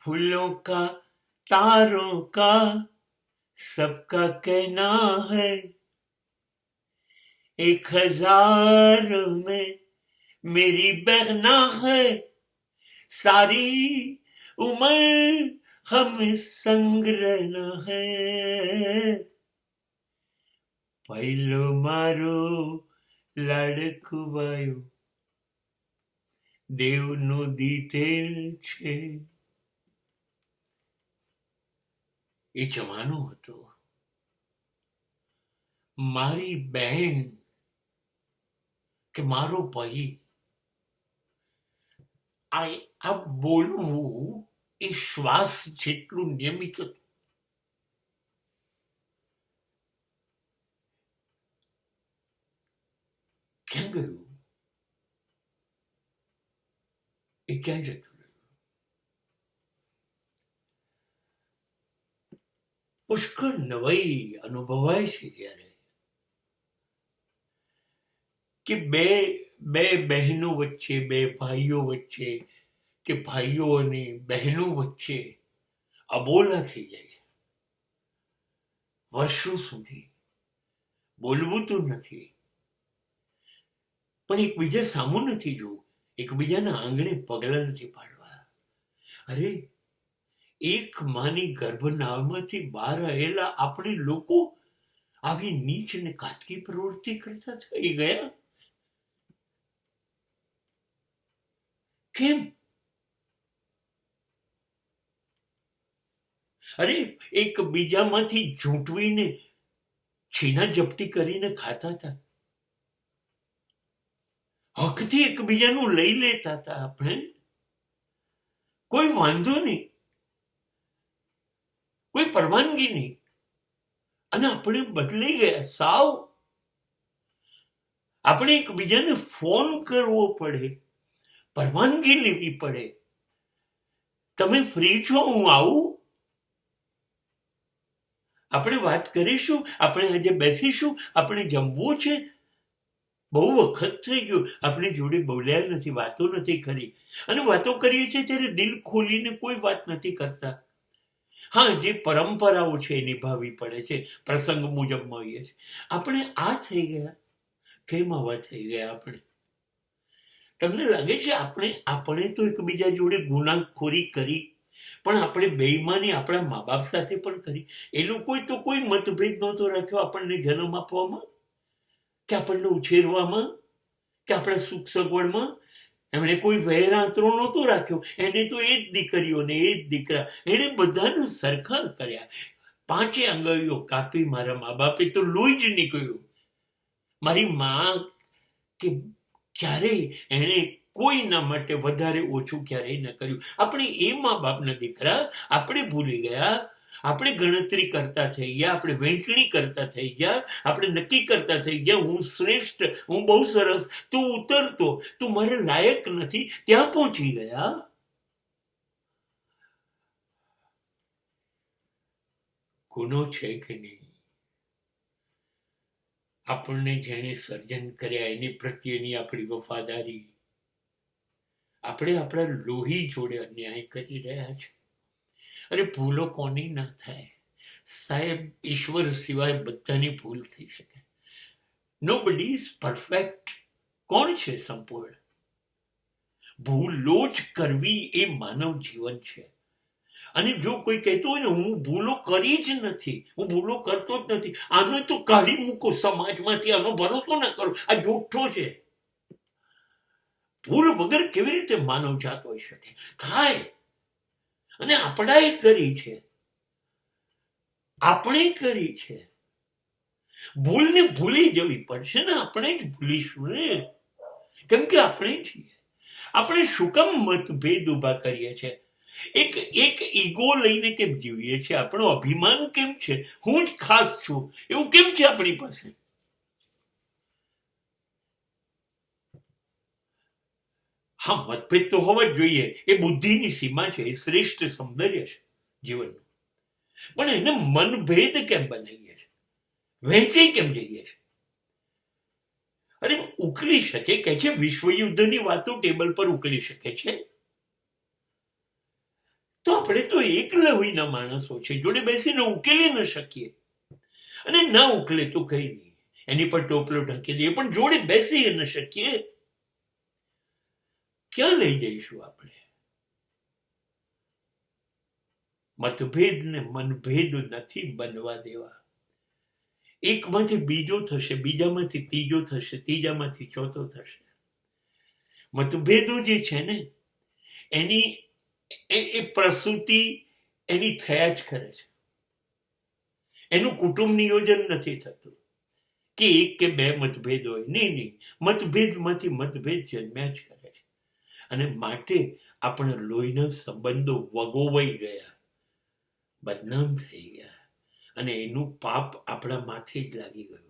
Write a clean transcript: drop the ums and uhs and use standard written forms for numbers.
फूलों का तारों का सबका कहना है, 1000 में मेरी बहना है, सारी उम्र हमें संग रहना है। પહેલો મારો લાડકવાયો દેવનો દીધેલ છે. એ જમાનો હતો. મારી બહેન કે મારો ભાઈ, આ બોલવું એ શ્વાસ જેટલું નિયમિત હતું. ક્યાં ગયું? એ ક્યાં જતું રહ્યું? પુષ્કળ નવાઈ અનુભવાય છે જ્યારે કે બે બહેનો વચ્ચે, બે ભાઈઓ વચ્ચે, કે ભાઈઓ અને બહેનો વચ્ચે અબોલા થઈ જાય છે. વર્ષો સુધી બોલવું તો નથી, પણ એકબીજા સામું નથી જોવું, એકબીજાના આંગણે પગલા નથી પાડવા. અરે, એક માની ગર્ભનાળમાંથી બહાર આવેલા આપણે લોકો આવી નીચ અને કાતકી પ્રવૃત્તિ કરતા થઈ ગયા. કેમ? અરે, એકબીજામાંથી ઝૂંટવીને છીના જપ્તી કરીને ખાતા હતા, હકથી એકબીજાનું લઈ લેતા હતા આપણે. કોઈ વાંધો નહીં, કોઈ પરવાનગી નહીં, અને આપણે બદલાઈ ગયા સાવ. આપણે એકબીજાને ફોન કરવો પડે, પરવાનગી લેવી પડે. તમે ફ્રી છો? હું આવું, આપણે વાત કરીશું, આપણે આજે બેસીશું, આપણે જમવું છે. બહુ વખત થઈ ગયું આપણે જોડે બોલ્યા નથી, વાતો નથી કરી. અને વાતો કરીએ છીએ ત્યારે દિલ ખોલીને કોઈ વાત નથી કરતા. હા, જે પરંપરાઓ છે એ નિભાવવી પડે છે, પ્રસંગ મુજબ મળીએ છીએ. આપણે આ થઈ ગયા. કેમ આવા થઈ ગયા આપણે? તમને લાગે છે આપણે તો એકબીજા જોડે ગુનાખોરી કરી, પણ આપણે બેઈમાની આપણા મા બાપ સાથે પણ કરી. એ લોકોએ તો કોઈ મતભેદ નહોતો રાખ્યો આપણને જન્મ આપવામાં, કે આપણને ઉછેરવામાં, કે આપણા સુખ સગવડમાં. એમણે કોઈ વહેરાંતરો નહોતો રાખ્યો. એને તો એ જ દીકરીઓ ને એ જ દીકરા, એને બધાને સરખા કર્યા. 5 આંગળીઓ કાપી મારા મા બાપે તો લોહી જ નીકળ્યું. મારી મા કે ક્યારેય એને કોઈના માટે વધારે ઓછું ક્યારેય ન કર્યું. આપણે એ મા બાપના દીકરા, આપણે ભૂલી ગયા. આપણે ગણતરી કરતા થઈ ગયા, આપણે વહેંચણી કરતા થઈ ગયા, આપણે નક્કી કરતા થઈ ગયા, હું શ્રેષ્ઠ, હું બહુ સરસ, તું ઉતરતો, તું મારે લાયક નથી, ત્યાં પહોંચી ગયા. ગુનો છે કે નહીં? આપણને જેણે સર્જન કર્યા એની પ્રત્યેની આપણી વફાદારી. આપણે આપણા લોહી જોડે અન્યાય કરી રહ્યા છે. અરે, ભૂલો કોની ના થાય સાહેબ? ઈશ્વર સિવાય બધાની ભૂલ થઈ શકે. Nobody is perfect. કોણ છે સંપૂર્ણ? ભૂલો જ કરવી એ માનવ જીવન છે. અને જો કોઈ કહેતો હોય ને હું ભૂલો કરી જ નથી, હું ભૂલો કરતો જ નથી, આને તો કાઢી મૂકો સમાજમાંથી, આનો ભરોસો ના કરો, આ જૂઠો છે. ભૂલ વગર કેવી રીતે માનવ જાત હોઈ શકે? થાય. અને આપણાએ કરી છે, આપણે કરી છે. ભૂલને ભૂલી જવી પડશે ને, આપણે જ ભૂલીશું ને, કેમ કે આપણે છીએ. આપણે શું કામ મતભેદ ઉભા કરીએ છીએ? એક ઈગો લઈને કેમ જીવીએ છીએ? આપણો અભિમાન કેમ છે? હું જ ખાસ છું એવું કેમ છે આપણી પાસે? હા, મતભેદ તો હોવા જ જોઈએ, એ બુદ્ધિની સીમા છે, એ શ્રેષ્ઠ સૌંદર્ય છે જીવનનું. પણ એને મનભેદ કેમ બનાવીએ છીએ? વહેંચાઈ કેમ જઈએ છીએ? અરે, ઉકલી શકે કે છે, વિશ્વયુદ્ધની વાતો ટેબલ પર ઉકલી શકે છે. તો આપણે તો એક લવીના માણસો છે, જોડે બેસીને ઉકેલી ન શકીએ, અને ના ઉકલે તો કઈ નહીં, એની પર ટોપલો ઢાંકી દઈએ, પણ જોડે બેસી ન શકીએ, ક્યાં લઈ જઈશું આપણે? મતભેદ ને મનભેદ નથી બનવા દેવા. એકમાંથી બીજો થશે, બીજામાંથી ત્રીજો થશે, ત્રીજામાંથી ચોથો થશે. મતભેદો જે છે ને એની એ પ્રસૂતિ એની થયા જ કરે છે. એનું કુટુંબ નિયોજન નથી થતું કે એક કે બે મતભેદ હોય, નહીં, મતભેદમાંથી મતભેદ જન્મ્યા જ કરે છે. અને માટે આપણા લોહીના સંબંધો વગોવાઈ ગયા, બદનામ થઈ ગયા, અને એનું પાપ આપણા માથે જ લાગી ગયું.